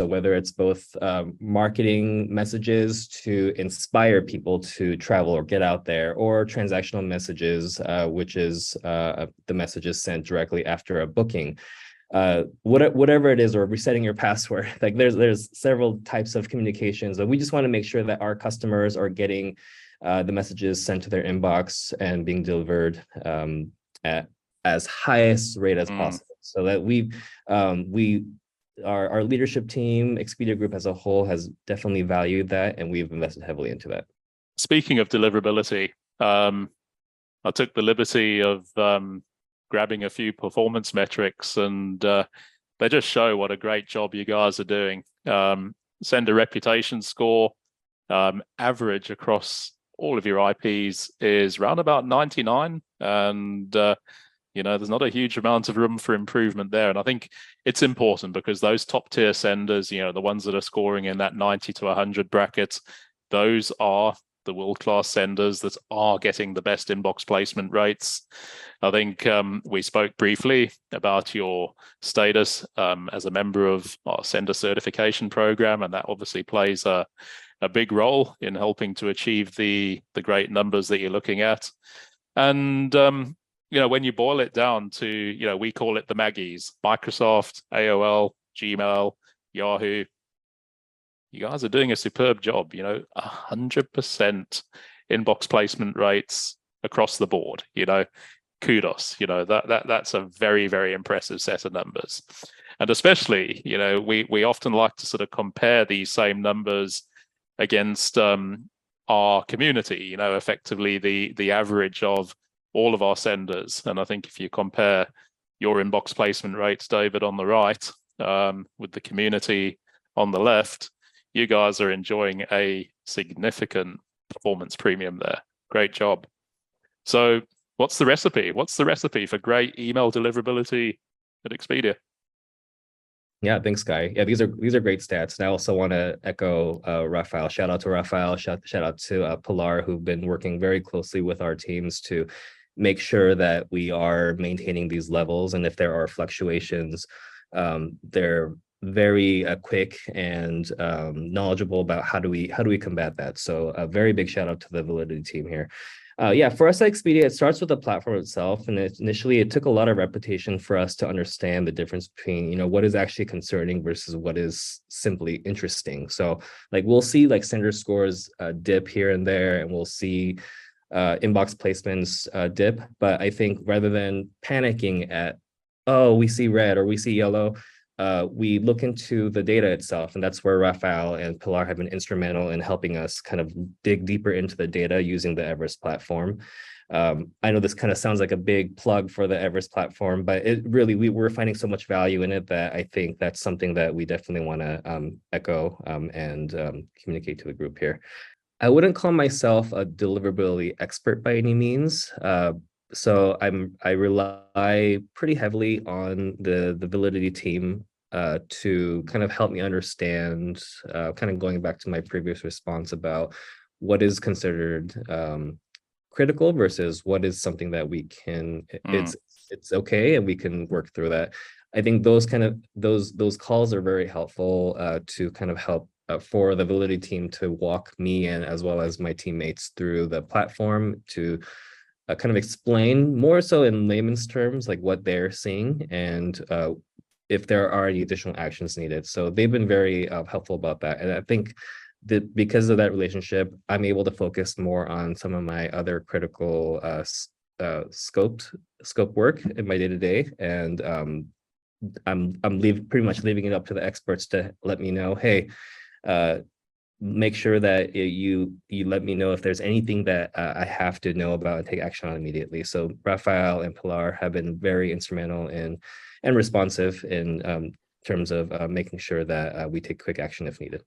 So whether it's both marketing messages to inspire people to travel or get out there, or transactional messages, which is the messages sent directly after a booking, whatever it is, or resetting your password, like there's several types of communications, but we just want to make sure that our customers are getting the messages sent to their inbox and being delivered at as highest rate as possible, so that our leadership team, Expedia Group as a whole, has definitely valued that, and we've invested heavily into that. Speaking of deliverability, I took the liberty of grabbing a few performance metrics, and they just show what a great job you guys are doing. Sender reputation score, average across all of your IPs is around about 99, and there's not a huge amount of room for improvement there. And I think it's important because those top tier senders, the ones that are scoring in that 90 to 100 brackets, those are the world-class senders that are getting the best inbox placement rates. I think we spoke briefly about your status as a member of our sender certification program, and that obviously plays a big role in helping to achieve the great numbers that you're looking at. And when you boil it down to, we call it the Maggies: Microsoft, AOL, Gmail, Yahoo. You guys are doing a superb job, 100% inbox placement rates across the board, kudos, that's a very, very impressive set of numbers. And especially, we often like to sort of compare these same numbers against our community, effectively the average of all of our senders. And I think if you compare your inbox placement rates, David, on the right, with the community on the left, you guys are enjoying a significant performance premium there. Great job. So what's the recipe? What's the recipe for great email deliverability at Expedia? Yeah, thanks, Guy. Yeah, these are great stats. And I also want to echo Rafael. Shout out to Rafael. Shout out to Pilar, who've been working very closely with our teams to make sure that we are maintaining these levels. And if there are fluctuations, they're very quick and knowledgeable about how do we combat that. So a very big shout out to the Validity team here. For us at Expedia, it starts with the platform itself. And initially, it took a lot of repetition for us to understand the difference between, what is actually concerning versus what is simply interesting. So like we'll see like sender scores dip here and there, and we'll see inbox placements dip. But I think rather than panicking at, oh, we see red or we see yellow, we look into the data itself, and that's where Rafael and Pilar have been instrumental in helping us kind of dig deeper into the data using the Everest platform. I know this kind of sounds like a big plug for the Everest platform, but it really, we're finding so much value in it that I think that's something that we definitely want to echo and communicate to the group here. I wouldn't call myself a deliverability expert by any means. So I rely pretty heavily on the Validity team to kind of help me understand, kind of going back to my previous response about what is considered critical versus what is something that we can, it's okay and we can work through that. I think those calls are very helpful to kind of help for the Validity team to walk me and as well as my teammates through the platform to kind of explain more so in layman's terms, like what they're seeing and if there are any additional actions needed. So they've been very helpful about that. And I think that because of that relationship, I'm able to focus more on some of my other critical scope work in my day-to-day. And I'm pretty much leaving it up to the experts to let me know, hey, make sure that you let me know if there's anything that I have to know about and take action on immediately. So Rafael and Pilar have been very instrumental and responsive in terms of making sure that we take quick action if needed.